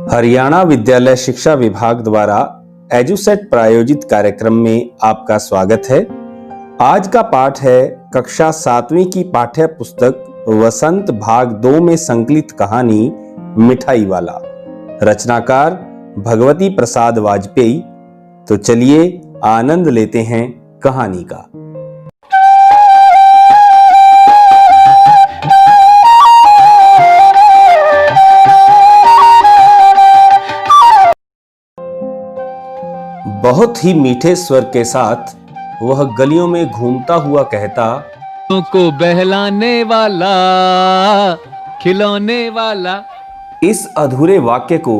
हरियाणा विद्यालय शिक्षा विभाग द्वारा एजुसेट प्रायोजित कार्यक्रम में आपका स्वागत है। आज का पाठ है कक्षा 7वीं की पाठ्य पुस्तक वसंत भाग 2 में संकलित कहानी मिठाई वाला। रचनाकार भगवती प्रसाद वाजपेयी। तो चलिए आनंद लेते हैं कहानी का। बहुत ही मीठे स्वर के साथ वह गलियों में घूमता हुआ कहता, को बहलाने वाला, खिलौने वाला। इस अधूरे वाक्य को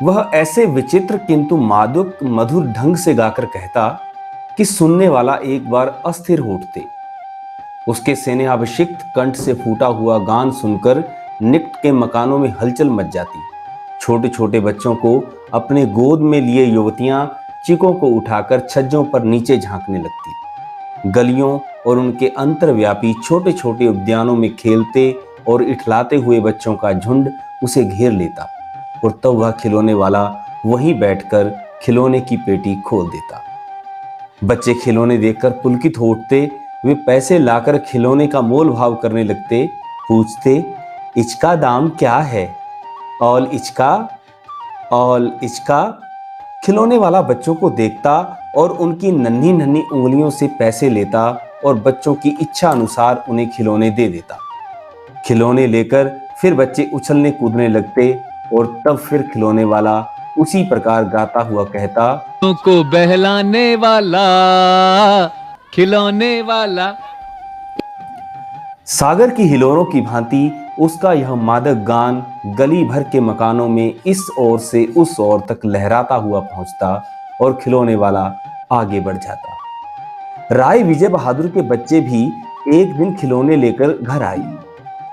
वह ऐसे विचित्र किंतु मादक मधुर ढंग से गाकर कहता कि सुनने वाला एक बार अस्थिर हो उठते। उसके स्नेहाभिषिक्त कंठ से फूटा हुआ गान सुनकर निकट के मकानों में हलचल मच जाती। छोटे छोटे बच्चों को अपने गोद में लिए युवतियां चिकों को उठाकर छज्जों पर नीचे झांकने लगती। गलियों और उनके अंतर्व्यापी छोटे छोटे उद्यानों में खेलते और इठलाते हुए बच्चों का झुंड उसे घेर लेता और तब वह खिलौने वाला वहीं बैठकर खिलौने की पेटी खोल देता। बच्चे खिलौने देखकर पुलकित हो उठते। वे पैसे लाकर खिलौने का मोल भाव करने लगते। पूछते, इचका दाम क्या है? ऑल इचका, ऑल इचका। खिलौने वाला बच्चों को देखता और उनकी नन्ही नन्ही उंगलियों से पैसे लेता और बच्चों की इच्छा अनुसार उन्हें खिलौने दे देता। खिलौने लेकर फिर बच्चे उछलने कूदने लगते और तब फिर खिलौने वाला उसी प्रकार गाता हुआ कहता, को बहलाने वाला, खिलौने वाला। सागर की हिलोरों की भांति उसका यह मादक गान गली भर के मकानों में इस ओर से उस ओर तक लहराता हुआ पहुंचता और खिलौने वाला आगे बढ़ जाता। राय विजय बहादुर के बच्चे भी एक दिन खिलौने लेकर घर आए।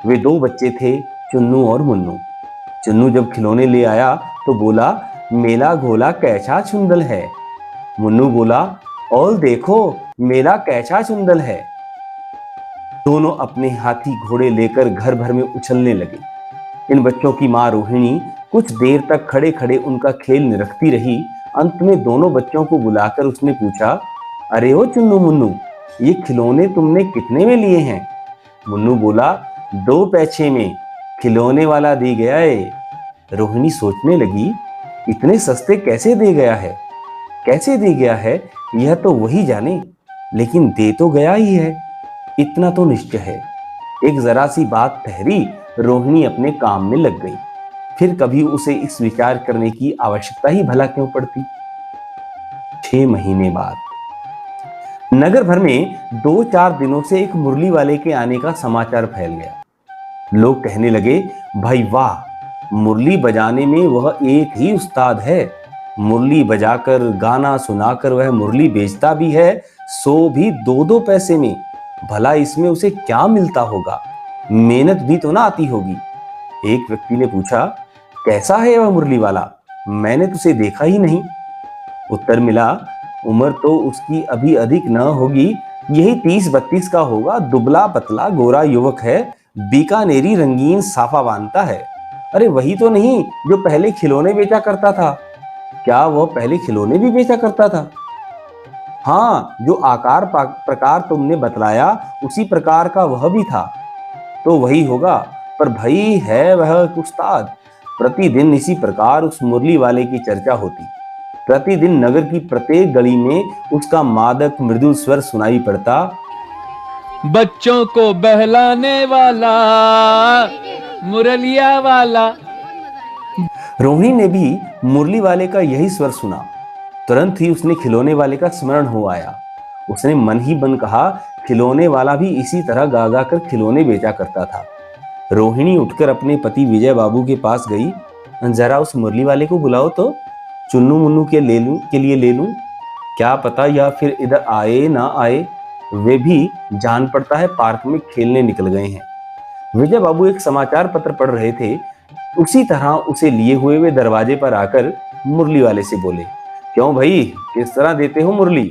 वे 2 बच्चे थे, चुन्नू और मुन्नू। चुन्नू जब खिलौने ले आया तो बोला, मेला घोला कैसा सुंदर है। मुन्नू बोला, और देखो मेरा कैसा सुंदर है। दोनों अपने हाथी घोड़े लेकर घर भर में उछलने लगे। इन बच्चों की मां रोहिणी कुछ देर तक खड़े खड़े उनका खेल निरखती रही। अंत में दोनों बच्चों को बुलाकर उसने पूछा, अरे ओ चुन्नू मुन्नू, ये खिलौने तुमने कितने में लिए हैं? मुन्नू बोला, 2 पैसे में, खिलौने वाला दे गया है। रोहिणी सोचने लगी, इतने सस्ते कैसे दे गया है? कैसे दे गया है यह तो वही जाने, लेकिन दे तो गया ही है, इतना तो निश्चय है। एक जरा सी बात ठहरी, रोहिणी अपने काम में लग गई। फिर कभी उसे इस विचार करने की आवश्यकता ही भला क्यों पड़ती। 6 महीने बाद नगर भर में 2-4 दिनों से एक मुरली वाले के आने का समाचार फैल गया। लोग कहने लगे, भाई वाह, मुरली बजाने में वह एक ही उस्ताद है। मुरली बजाकर गाना सुनाकर वह मुरली बेचता भी है, सो भी 2-2 पैसे में। भला इसमें उसे क्या मिलता होगा? मेहनत भी तो ना आती होगी। एक व्यक्ति ने पूछा, कैसा है वह मुरली वाला? मैंने तो उसे देखा ही नहीं। उत्तर मिला, उम्र तो उसकी अभी अधिक न होगी, यही 30-32 का होगा। दुबला पतला गोरा युवक है, बीकानेरी रंगीन साफा बांधता है। अरे वही तो नहीं जो पहले खिलौने बेचा करता था? क्या वह पहले खिलौने भी बेचा करता था? हाँ, जो आकार प्रकार तुमने बतलाया उसी प्रकार का वह भी था। तो वही होगा, पर भाई है वह उस्ताद। प्रतिदिन इसी प्रकार उस मुरली वाले की चर्चा होती। प्रतिदिन नगर की प्रत्येक गली में उसका मादक मृदुल स्वर सुनाई पड़ता, बच्चों को बहलाने वाला, मुरलिया वाला। रोहिणी ने भी मुरली वाले का यही स्वर सुना। तुरंत ही उसने खिलौने वाले का स्मरण हो आया। उसने मन ही मन कहा, खिलौने वाला भी इसी तरह गा गा कर खिलौने बेचा करता था। रोहिणी उठकर अपने पति विजय बाबू के पास गई। जरा उस मुरली वाले को बुलाओ तो, चुन्नू मुन्नू के लिए ले लूं। क्या पता या फिर इधर आए ना आए। वे भी जान पड़ता है पार्क में खेलने निकल गए हैं। विजय बाबू एक समाचार पत्र पढ़ रहे थे। उसी तरह उसे लिए हुए वे दरवाजे पर आकर मुरली वाले से बोले, क्यों भाई, किस तरह देते हो मुरली?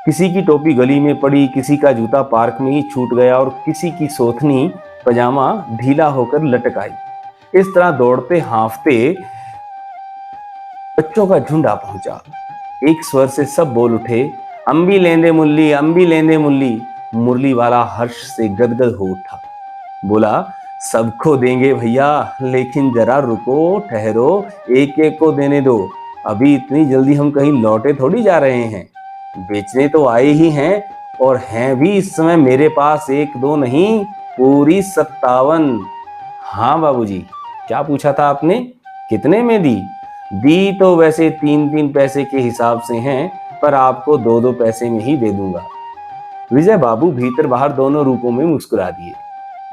किसी की टोपी गली में पड़ी, किसी का जूता पार्क में ही छूट गया और किसी की सोथनी पजामा ढीला होकर लटक आई। इस तरह दौड़ते हाँफते बच्चों का झुंड आ पहुंचा। एक स्वर से सब बोल उठे, अम्बी लेंदे मुल्ली, अम्बी लेंदे मुल्ली। मुरली वाला हर्ष से गदगद हो उठा, बोला, सबको देंगे भैया, लेकिन जरा रुको, ठहरो, एक एक को देने दो। अभी इतनी जल्दी हम कहीं लौटे थोड़ी जा रहे हैं, बेचने तो आए ही हैं, और हैं भी इस समय मेरे पास एक दो नहीं, पूरी 57। हाँ बाबूजी, क्या पूछा था आपने, कितने में दी? दी तो वैसे 3-3 पैसे के हिसाब से हैं, पर आपको 2-2 पैसे में ही दे दूंगा। विजय बाबू भीतर बाहर दोनों रूपों में मुस्कुरा दिए।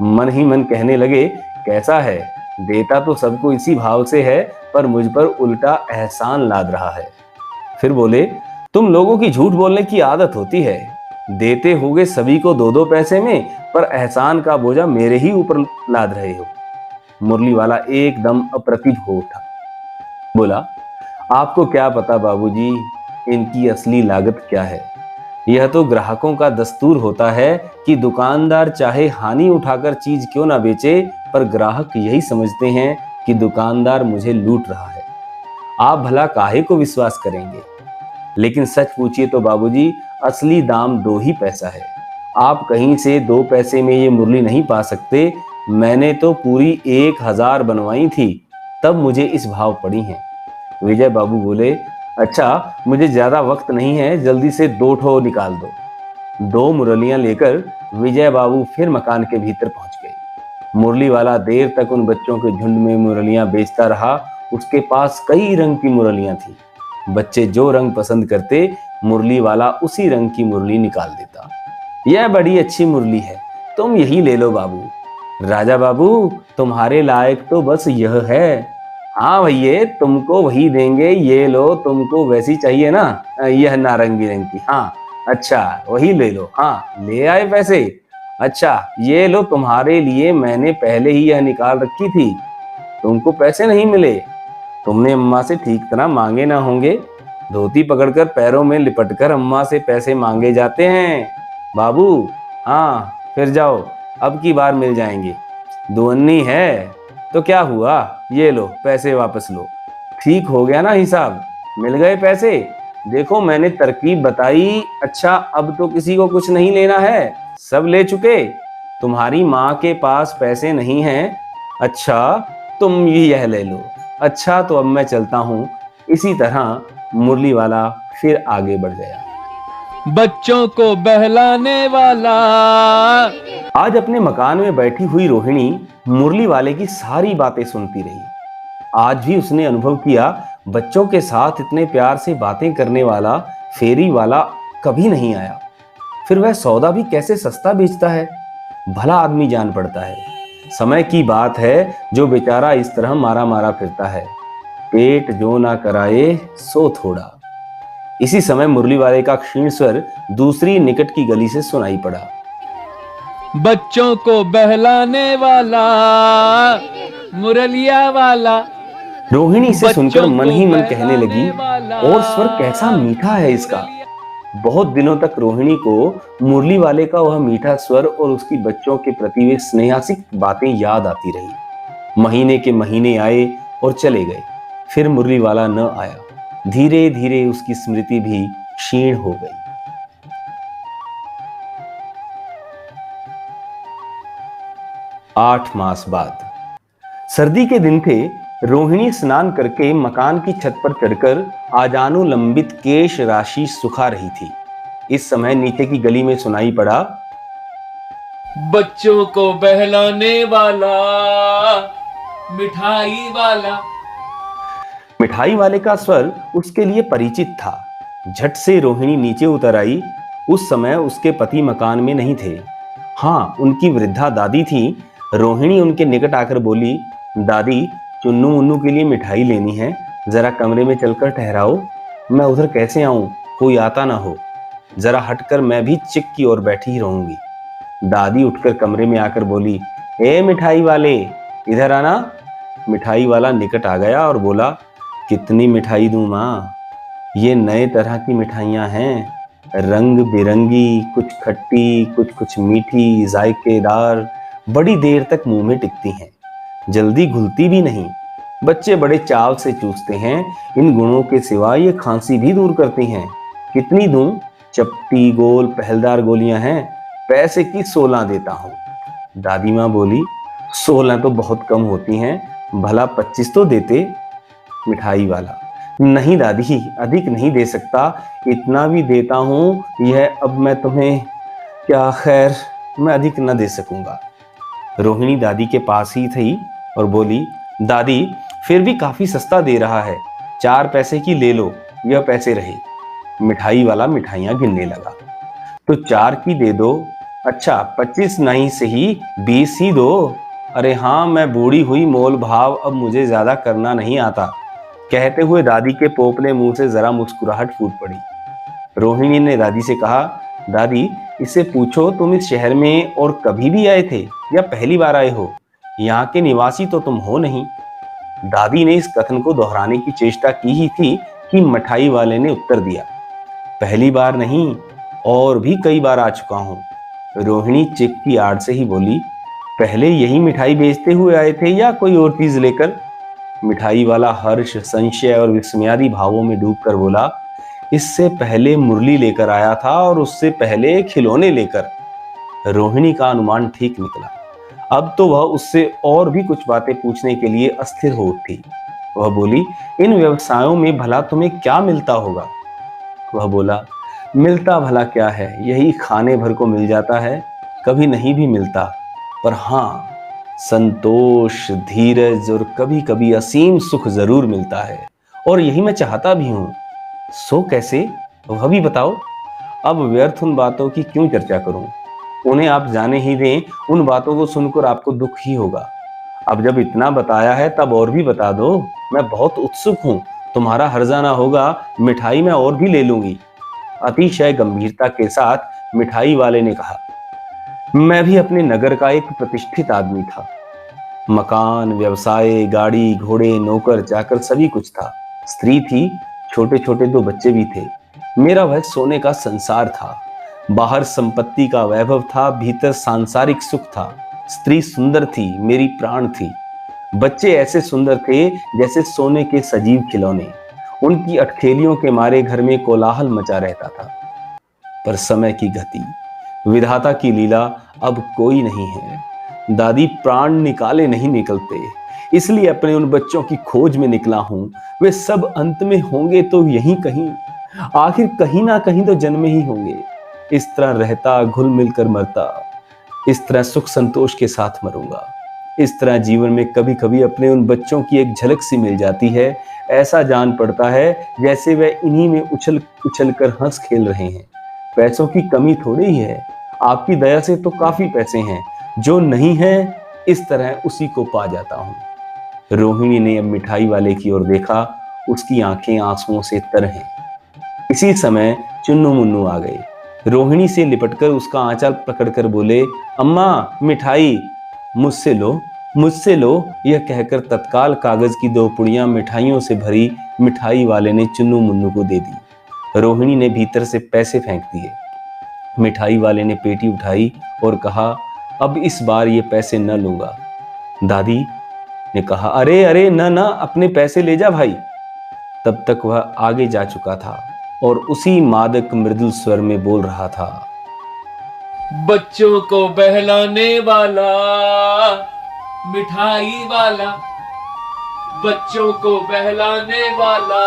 मन ही मन कहने लगे, कैसा है, देता तो सबको इसी भाव से है, पर मुझ पर उल्टा एहसान लाद रहा है। फिर बोले, तुम लोगों की झूठ बोलने की आदत होती है, देते होगे सभी को 2-2 पैसे में, पर एहसान का बोझा मेरे ही ऊपर लाद रहे हो। मुरली वाला एकदम अप्रतिभ हो उठा, बोला, आपको क्या पता बाबूजी, इनकी असली लागत क्या है। यह तो ग्राहकों का दस्तूर होता है कि दुकानदार चाहे हानि उठाकर चीज क्यों ना बेचे, पर ग्राहक यही समझते हैं कि दुकानदार मुझे लूट रहा है। आप भला काहे को विश्वास करेंगे। लेकिन सच पूछिए तो बाबूजी, असली दाम 2 ही पैसा है। आप कहीं से 2 पैसे में ये मुरली नहीं पा सकते। मैंने तो पूरी 1000 बनवाई थी, तब मुझे इस भाव पड़ी हैं। विजय बाबू बोले, अच्छा, मुझे ज्यादा वक्त नहीं है, जल्दी से 2 ठो निकाल दो। 2 मुरलियां लेकर विजय बाबू फिर मकान के भीतर पहुंच गए। मुरली वाला देर तक उन बच्चों के झुंड में मुरलियां बेचता रहा। उसके पास कई रंग की मुरलियां थी। बच्चे जो रंग पसंद करते, मुरली वाला उसी रंग की मुरली निकाल देता। यह बड़ी अच्छी मुरली है, तुम यही ले लो बाबू। राजा बाबू, तुम्हारे लायक तो बस यह है। हाँ भैया, तुमको वही देंगे, ये लो, तुमको वैसी चाहिए ना, यह नारंगी रंग की। हाँ अच्छा, वही ले लो। हाँ, ले आए पैसे? अच्छा, ये लो, तुम्हारे लिए मैंने पहले ही यह निकाल रखी थी। तुमको पैसे नहीं मिले? तुमने अम्मा से ठीक तरह मांगे ना होंगे। धोती पकड़कर पैरों में लिपटकर अम्मा से पैसे मांगे जाते हैं बाबू। हाँ, फिर जाओ, अब की बार मिल जाएंगे। 2 अन्नी है तो क्या हुआ, ये लो पैसे वापस लो। ठीक हो गया ना हिसाब, मिल गए पैसे। देखो मैंने तरकीब बताई। अच्छा, अब तो किसी को कुछ नहीं लेना है, सब ले चुके। तुम्हारी माँ के पास पैसे नहीं हैं। अच्छा, तुम यह ले लो। अच्छा, तो अब मैं चलता हूँ। इसी तरह मुरली वाला फिर आगे बढ़ गया। बच्चों को बहलाने वाला। आज अपने मकान में बैठी हुई रोहिणी मुरली वाले की सारी बातें सुनती रही। आज भी उसने अनुभव किया, बच्चों के साथ इतने प्यार से बातें करने वाला फेरी वाला कभी नहीं आया। फिर वह सौदा भी कैसे सस्ता बेचता है, भला आदमी जान पड़ता है। समय की बात है जो बेचारा इस तरह मारा मारा फिरता है। पेट जो ना कराए सो थोड़ा। इसी समय मुरली वाले का क्षीण स्वर दूसरी निकट की गली से सुनाई पड़ा। बच्चों को बहलाने वाला, मुरलिया वाला। रोहिणी से सुनकर मन ही मन कहने लगी, और स्वर कैसा मीठा है इसका। बहुत दिनों तक रोहिणी को मुरली वाले का वह मीठा स्वर और उसकी बच्चों के प्रति वे स्नेहासिक बातें याद आती रही। महीने के महीने आए और चले गए, फिर मुरली वाला न आया। धीरे धीरे उसकी स्मृति भी क्षीण हो गई। 8 मास बाद सर्दी के दिन थे। रोहिणी स्नान करके मकान की छत पर चढ़कर आजानुलंबित केश राशि सुखा रही थी। इस समय नीचे की गली में सुनाई पड़ा, बच्चों को बहलाने वाला, मिठाई वाला। मिठाई वाले का स्वर उसके लिए परिचित था। झट से रोहिणी नीचे उतर आई। उस समय उसके पति मकान में नहीं थे। हाँ, उनकी वृद्धा दादी थी। रोहिणी उनके निकट आकर बोली, दादी, चुन्नू मुन्नू के लिए मिठाई लेनी है, जरा कमरे में चलकर ठहराओ। मैं उधर कैसे आऊं, कोई आता ना हो। जरा हटकर मैं भी चिक की ओर बैठी ही रहूंगी। दादी उठकर कमरे में आकर बोली, ए मिठाई वाले, इधर आना। मिठाई वाला निकट आ गया और बोला, कितनी मिठाई दूं माँ? ये नए तरह की मिठाइयाँ हैं, रंग बिरंगी, कुछ खट्टी, कुछ मीठी, जायकेदार। बड़ी देर तक मुंह में टिकती हैं, जल्दी घुलती भी नहीं। बच्चे बड़े चाव से चूसते हैं। इन गुणों के सिवा ये खांसी भी दूर करती हैं। कितनी दूं? चपटी गोल पहलदार गोलियां हैं, पैसे की 16 देता हूं। दादी माँ बोली, 16 तो बहुत कम होती हैं, भला 25 तो देते। मिठाई वाला, नहीं दादी, अधिक नहीं दे सकता, इतना भी देता हूं, यह अब मैं तुम्हें क्या, खैर मैं अधिक न दे सकूंगा। रोहिणी दादी के पास ही थी और बोली, दादी फिर भी काफी सस्ता दे रहा है, 4 पैसे की ले लो, यह पैसे रहे। मिठाई वाला मिठाइयां गिनने लगा। तो 4 की दे दो। अच्छा 25 नहीं सही 20 ही दो। अरे हाँ, मैं बूढ़ी हुई, मोल भाव अब मुझे ज्यादा करना नहीं आता। कहते हुए दादी के पोपले मुंह से जरा मुस्कुराहट फूट पड़ी। रोहिणी ने दादी से कहा, दादी इससे पूछो तुम इस शहर में और कभी भी आए थे या पहली बार आए हो? यहाँ के निवासी तो तुम हो नहीं। दादी ने इस कथन को दोहराने की चेष्टा की ही थी कि मिठाई वाले ने उत्तर दिया, पहली बार नहीं, और भी कई बार आ चुका हूं। रोहिणी चिक की आड़ से ही बोली, पहले यही मिठाई बेचते हुए आए थे या कोई और चीज लेकर? मिठाई वाला हर्ष, संशय और विस्मयादि भावों में डूबकर बोला, इससे पहले मुरली लेकर आया था और उससे पहले खिलौने लेकर। रोहिणी का अनुमान ठीक निकला। अब तो वह उससे और भी कुछ बातें पूछने के लिए अस्थिर हो उठी। वह बोली, इन व्यवसायों में भला तुम्हें क्या मिलता होगा? वह बोला, मिलता भला क्या है, यही खाने भर को मिल जाता है, कभी नहीं भी मिलता, पर हाँ संतोष, धीरज और कभी कभी असीम सुख जरूर मिलता है, और यही मैं चाहता भी हूं। सो कैसे, वह भी बताओ। अब व्यर्थ उन बातों की क्यों चर्चा करूं, उन्हें आप जाने ही दें, उन बातों को सुनकर आपको दुख ही होगा। अब जब इतना बताया है तब और भी बता दो, मैं बहुत उत्सुक हूं, तुम्हारा हर्जा ना होगा, मिठाई मैं और भी ले लूंगी। अतिशय गंभीरता के साथ मिठाई वाले ने कहा, मैं भी अपने नगर का एक प्रतिष्ठित आदमी था। मकान, व्यवसाय, गाड़ी, घोड़े, नौकर चाकर सभी कुछ था। स्त्री थी, छोटे छोटे 2 बच्चे भी थे। मेरा वह सोने का संसार था। बाहर संपत्ति का वैभव था, भीतर सांसारिक सुख था। स्त्री सुंदर थी, मेरी प्राण थी। बच्चे ऐसे सुंदर थे जैसे सोने के सजीव खिलौने। उनकी अटखेलियों के मारे घर में कोलाहल मचा रहता था। पर समय की गति, विधाता की लीला अब कोई नहीं है। दादी प्राण निकाले नहीं निकलते, इसलिए अपने उन बच्चों की खोज में निकला हूं। वे सब अंत में होंगे तो यहीं कहीं, आखिर कहीं ना कहीं तो जन्मे ही होंगे। इस तरह रहता, घुल मिलकर मरता, इस तरह सुख संतोष के साथ मरूंगा। इस तरह जीवन में कभी कभी अपने उन बच्चों की एक झलक सी मिल जाती है। ऐसा जान पड़ता है जैसे वे इन्हीं में उछल उछल कर हंस खेल रहे हैं। पैसों की कमी थोड़ी ही है, आपकी दया से तो काफी पैसे हैं, जो नहीं है इस तरह उसी को पा जाता हूं। रोहिणी ने अब मिठाई वाले की ओर देखा, उसकी आंखें आंसुओं से तर हैं। इसी समय चुन्नू मुन्नू आ गए। रोहिणी से लिपटकर उसका आंचल पकड़कर बोले, अम्मा मिठाई। मुझसे लो, मुझसे लो, यह कहकर तत्काल कागज की 2 पुड़ियां मिठाइयों से भरी मिठाई वाले ने चुन्नू मुन्नू को दे दी। रोहिणी ने भीतर से पैसे फेंक दिए। मिठाई वाले ने पेटी उठाई और कहा, अब इस बार ये पैसे न लूंगा। दादी ने कहा, अरे अरे न न, अपने पैसे ले जा भाई। तब तक वह आगे जा चुका था और उसी मादक मृदुल स्वर में बोल रहा था, बच्चों को बहलाने वाला मिठाई वाला, बच्चों को बहलाने वाला।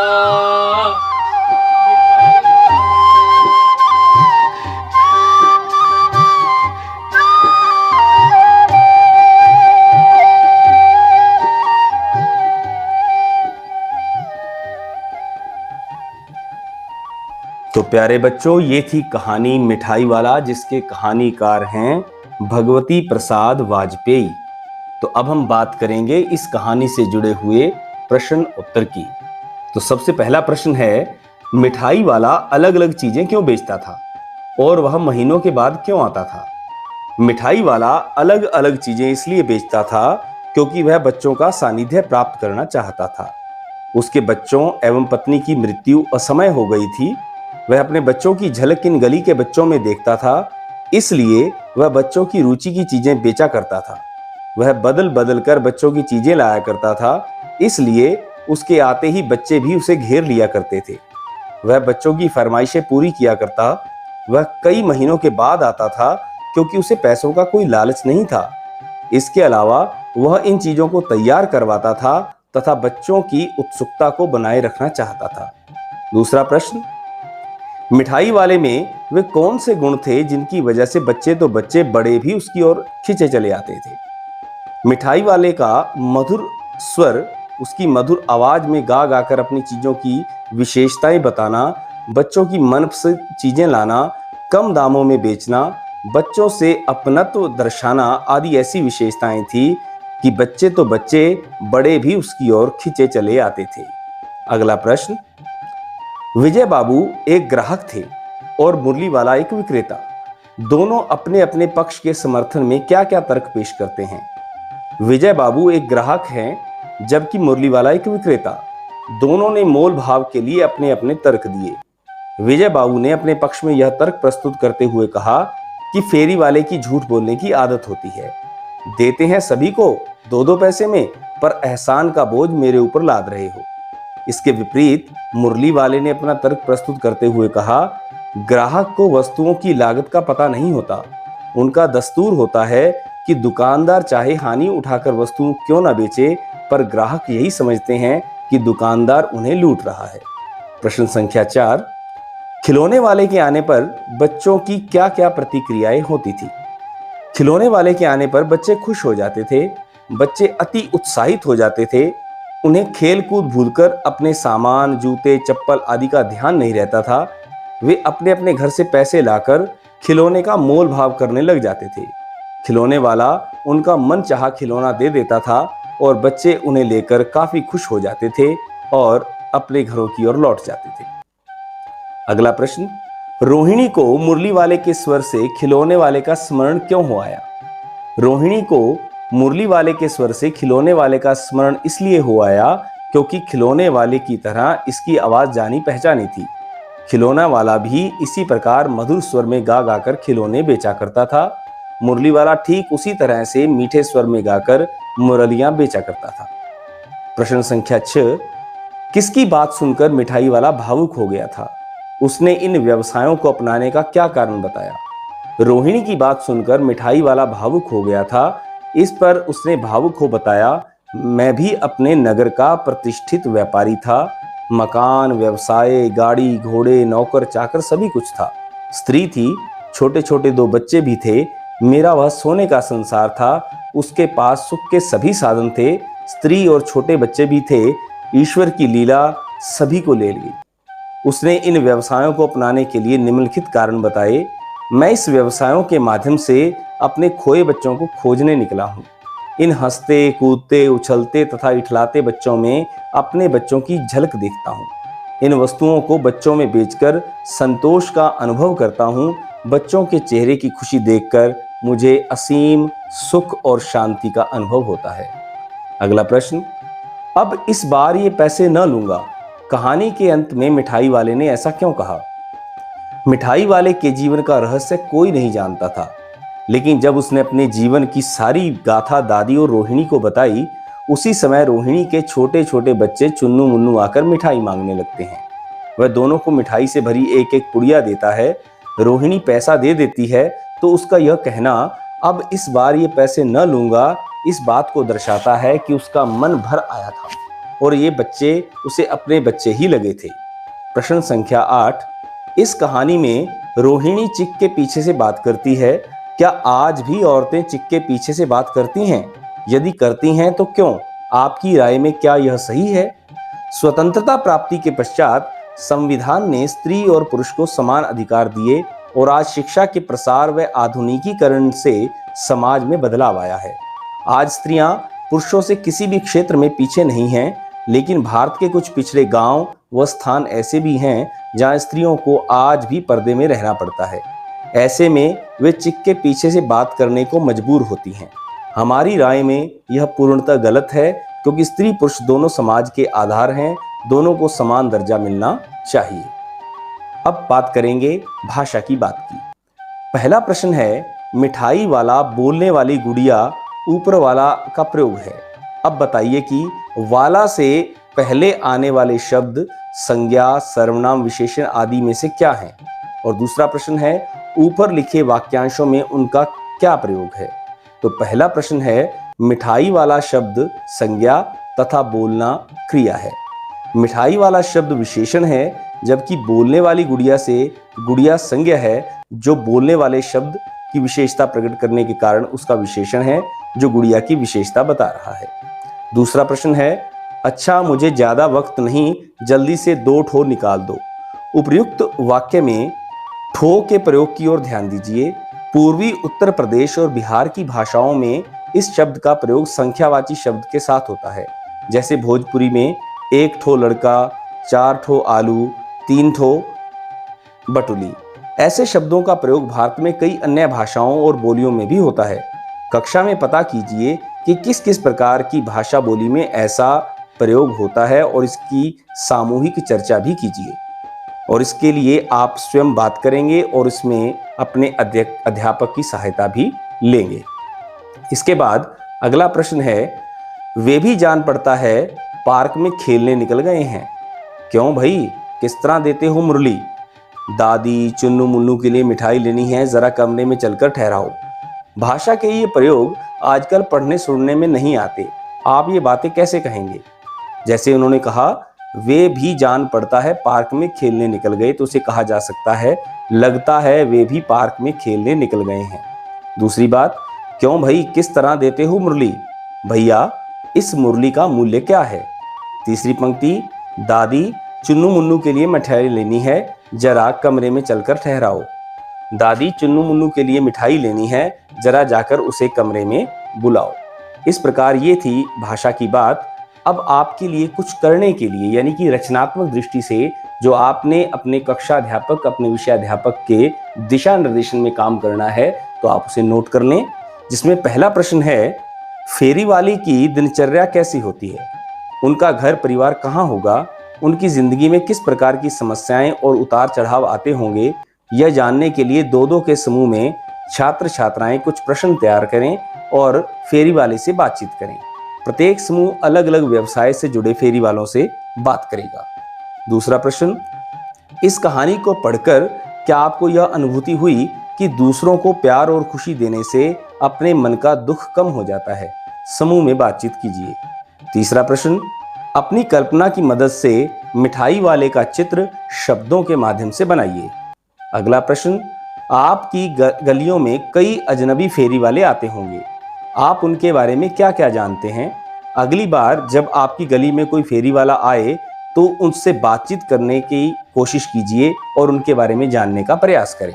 तो प्यारे बच्चों, ये थी कहानी मिठाई वाला, जिसके कहानीकार हैं भगवती प्रसाद वाजपेयी। तो अब हम बात करेंगे इस कहानी से जुड़े हुए प्रश्न उत्तर की। तो सबसे पहला प्रश्न है, मिठाई वाला अलग अलग चीजें क्यों बेचता था और वह महीनों के बाद क्यों आता था? मिठाई वाला अलग अलग चीजें इसलिए बेचता था क्योंकि वह बच्चों का सानिध्य प्राप्त करना चाहता था। उसके बच्चों एवं पत्नी की मृत्यु असमय हो गई थी। वह अपने बच्चों की झलक इन गली के बच्चों में देखता था, इसलिए वह बच्चों की रुचि की चीजें बेचा करता था। वह बदल बदल कर बच्चों की चीजें लाया करता था, इसलिए उसके आते ही बच्चे भी उसे घेर लिया करते थे। वह बच्चों की फरमाइशें पूरी किया करता। वह कई महीनों के बाद आता था, क्योंकि उसे पैसों का कोई लालच नहीं था। इसके अलावा वह इन चीजों को तैयार करवाता था तथा बच्चों की उत्सुकता को बनाए रखना चाहता था। दूसरा प्रश्न, मिठाई वाले में वे कौन से गुण थे जिनकी वजह से बच्चे तो बच्चे, बड़े भी उसकी ओर खींचे चले आते थे? मिठाई वाले का मधुर स्वर, उसकी मधुर आवाज में गा गाकर अपनी चीजों की विशेषताएं बताना, बच्चों की मनपसंद चीजें लाना, कम दामों में बेचना, बच्चों से अपनत्व दर्शाना आदि ऐसी विशेषताएं थी कि बच्चे तो बच्चे, बड़े भी उसकी ओर खींचे चले आते थे। अगला प्रश्न, विजय बाबू एक ग्राहक थे और मुरली वाला एक विक्रेता। दोनों अपने अपने पक्ष के समर्थन में क्या क्या तर्क पेश करते हैं? विजय बाबू एक ग्राहक हैं, जबकि मुरली वाला एक विक्रेता। दोनों ने मोल भाव के लिए अपने अपने तर्क दिए। विजय बाबू ने अपने पक्ष में यह तर्क प्रस्तुत करते हुए कहा कि फेरी वाले की झूठ बोलने की आदत होती है। देते हैं सभी को 2-2 पैसे में, पर एहसान का बोझ मेरे ऊपर लाद रहे हो। इसके विपरीत मुरली वाले ने अपना तर्क प्रस्तुत करते हुए कहा, ग्राहक को वस्तुओं की लागत का पता नहीं होता। उनका दस्तूर होता है कि दुकानदार चाहे हानि उठाकर वस्तु क्यों ना बेचे, पर ग्राहक यही समझते हैं कि दुकानदार उन्हें लूट रहा है। प्रश्न संख्या 4, खिलौने वाले के आने पर बच्चों की क्या क्या प्रतिक्रियाएं होती थी? खिलौने वाले के आने पर बच्चे खुश हो जाते थे। बच्चे अति उत्साहित हो जाते थे। उन्हें खेल कूद भूलकर अपने सामान, जूते, चप्पल आदि का ध्यान नहीं रहता था। वे अपने अपने घर से पैसे लाकर खिलौने का मोल भाव करने लग जाते थे। खिलौने वाला उनका मनचाहा खिलौना दे देता था और बच्चे उन्हें लेकर काफी खुश हो जाते थे और अपने घरों की ओर लौट जाते थे। अगला प्रश्न, रोहिणी को मुरली वाले के स्वर से खिलौने वाले का स्मरण क्यों हो आया? रोहिणी को मुरली वाले के स्वर से खिलौने वाले का स्मरण इसलिए हो आया क्योंकि खिलौने वाले की तरह इसकी आवाज जानी पहचानी थी। खिलौना वाला भी इसी प्रकार मधुर स्वर में गा गाकर खिलौने बेचा करता था। मुरली वाला ठीक उसी तरह से मीठे स्वर में गाकर मुरलियां बेचा करता था। प्रश्न संख्या 6, किसकी बात सुनकर मिठाई वाला भावुक हो गया था? उसने इन व्यवसायों को अपनाने का क्या कारण बताया? रोहिणी की बात सुनकर मिठाई वाला भावुक हो गया था। इस पर उसने भावुक हो बताया, मैं भी अपने नगर का प्रतिष्ठित व्यापारी था। मकान, व्यवसाय, गाड़ी, घोड़े, नौकर चाकर सभी कुछ था। स्त्री थी, छोटे छोटे 2 बच्चे भी थे। मेरा वह सोने का संसार था। उसके पास सुख के सभी साधन थे। स्त्री और छोटे बच्चे भी थे। ईश्वर की लीला सभी को ले ली। उसने इन व्यवसायों को अपनाने के लिए निम्नलिखित कारण बताए। मैं इस व्यवसायों के माध्यम से अपने खोए बच्चों को खोजने निकला हूँ। इन हंसते, कूदते, उछलते तथा इठलाते बच्चों में अपने बच्चों की झलक देखता हूँ। इन वस्तुओं को बच्चों में बेचकर संतोष का अनुभव करता हूँ। बच्चों के चेहरे की खुशी देखकर मुझे असीम सुख और शांति का अनुभव होता है। अगला प्रश्न, अब इस बार ये पैसे न लूंगा। कहानी के अंत में मिठाई वाले ने ऐसा क्यों कहा? मिठाई वाले के जीवन का रहस्य कोई नहीं जानता था, लेकिन जब उसने अपने जीवन की सारी गाथा दादी और रोहिणी को बताई, उसी समय रोहिणी के छोटे छोटे बच्चे चुन्नू मुन्नू आकर मिठाई मांगने लगते हैं। वह दोनों को मिठाई से भरी एक एक पुड़िया देता है। रोहिणी पैसा दे देती है तो उसका यह कहना, अब इस बार ये पैसे न लूंगा, इस बात को दर्शाता है कि उसका मन भर आया था और ये बच्चे उसे अपने बच्चे ही लगे थे। प्रश्न संख्या 8, इस कहानी में रोहिणी चिक के पीछे से बात करती है। क्या आज भी औरतें चिक के पीछे से बात करती हैं? यदि करती हैं तो क्यों? आपकी राय में क्या यह सही है? स्वतंत्रता प्राप्ति के पश्चात संविधान ने स्त्री और पुरुष को समान अधिकार दिए और आज शिक्षा के प्रसार व आधुनिकीकरण से समाज में बदलाव आया है। आज स्त्रियां पुरुषों से किसी भी क्षेत्र में पीछे नहीं हैं, लेकिन भारत के कुछ पिछड़े गांव व स्थान ऐसे भी हैं जहां स्त्रियों को आज भी पर्दे में रहना पड़ता है। ऐसे में वे चिक के पीछे से बात करने को मजबूर होती हैं। हमारी राय में यह पूर्णतः गलत है, क्योंकि स्त्री पुरुष दोनों समाज के आधार हैं। दोनों को समान दर्जा मिलना चाहिए। अब बात करेंगे भाषा की बात की। पहला प्रश्न है, मिठाई वाला बोलने वाली गुड़िया ऊपर वाला का प्रयोग है। अब बताइए कि वाला से पहले आने वाले शब्द संज्ञा, सर्वनाम, विशेषण आदि में से क्या है। और दूसरा प्रश्न है, ऊपर लिखे वाक्यांशों में उनका क्या प्रयोग है। तो पहला प्रश्न है, मिठाई वाला शब्द संज्ञा तथा बोलना क्रिया है। मिठाई वाला शब्द विशेषण है, जबकि बोलने वाली गुड़िया से गुड़िया संज्ञा है, जो बोलने वाले शब्द की विशेषता प्रकट करने के कारण उसका विशेषण है, जो गुड़िया की विशेषता बता रहा है। दूसरा प्रश्न है, अच्छा मुझे ज्यादा वक्त नहीं, जल्दी से 2 ठो निकाल दो। उपर्युक्त वाक्य में ठो के प्रयोग की ओर ध्यान दीजिए। पूर्वी उत्तर प्रदेश और बिहार की भाषाओं में इस शब्द का प्रयोग संख्यावाची शब्द के साथ होता है। जैसे भोजपुरी में 1 ठो लड़का, 4 ठो आलू, 3 ठो बटुली। ऐसे शब्दों का प्रयोग भारत में कई अन्य भाषाओं और बोलियों में भी होता है। कक्षा में पता कीजिए कि किस किस प्रकार की भाषा बोली में ऐसा प्रयोग होता है और इसकी सामूहिक चर्चा भी कीजिए। और इसके लिए आप स्वयं बात करेंगे और इसमें अपने अध्यापक की सहायता भी लेंगे। इसके बाद अगला प्रश्न है, वे भी जान पड़ता है पार्क में खेलने निकल गए हैं। क्यों भाई, किस तरह देते हो मुरली? दादी चुन्नू मुन्नू के लिए मिठाई लेनी है, जरा कमरे में चलकर ठहराओ। भाषा के ये प्रयोग आजकल पढ़ने सुनने में नहीं आते। आप ये बातें कैसे कहेंगे? जैसे उन्होंने कहा, वे भी जान पड़ता है पार्क में खेलने निकल गए, तो उसे कहा जा सकता है, लगता है वे भी पार्क में खेलने निकल गए हैं। दूसरी बात, क्यों भाई किस तरह देते हो मुरली? भैया इस मुरली का मूल्य क्या है? तीसरी पंक्ति, दादी चुन्नू मुन्नू के लिए मिठाई लेनी है, जरा कमरे में चलकर ठहराओ। दादी चुन्नू मुन्नू के लिए मिठाई लेनी है, जरा जाकर उसे कमरे में बुलाओ। इस प्रकार ये थी भाषा की बात। अब आपके लिए कुछ करने के लिए, यानी कि रचनात्मक दृष्टि से जो आपने अपने कक्षा अध्यापक, अपने विषय अध्यापक के दिशा निर्देशन में काम करना है, तो आप उसे नोट कर लें। जिसमें पहला प्रश्न है, फेरी वाली की दिनचर्या कैसी होती है? उनका घर परिवार कहाँ होगा? उनकी जिंदगी में किस प्रकार की समस्याएं और उतार चढ़ाव आते होंगे? यह जानने के लिए 2-2 के समूह में छात्र छात्राएं कुछ प्रश्न तैयार करें और फेरी वाले से बातचीत करें। प्रत्येक समूह अलग अलग व्यवसाय से जुड़े फेरी वालों से बात करेगा। दूसरा प्रश्न, इस कहानी को पढ़कर क्या आपको यह अनुभूति हुई कि दूसरों को प्यार और खुशी देने से अपने मन का दुख कम हो जाता है? समूह में बातचीत कीजिए। तीसरा प्रश्न, अपनी कल्पना की मदद से मिठाई वाले का चित्र शब्दों के माध्यम से बनाइए। अगला प्रश्न, आपकी गलियों में कई अजनबी फेरी वाले आते होंगे, आप उनके बारे में क्या क्या जानते हैं? अगली बार जब आपकी गली में कोई फेरी वाला आए तो उनसे बातचीत करने की कोशिश कीजिए और उनके बारे में जानने का प्रयास करें।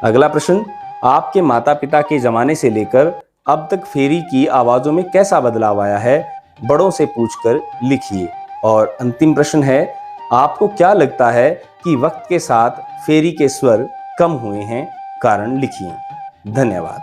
अगला प्रश्न, आपके माता पिता के जमाने से लेकर अब तक फेरी की आवाज़ों में कैसा बदलाव आया है? बड़ों से पूछकर लिखिए। और अंतिम प्रश्न है, आपको क्या लगता है कि वक्त के साथ फेरी के स्वर कम हुए हैं? कारण लिखिए। धन्यवाद।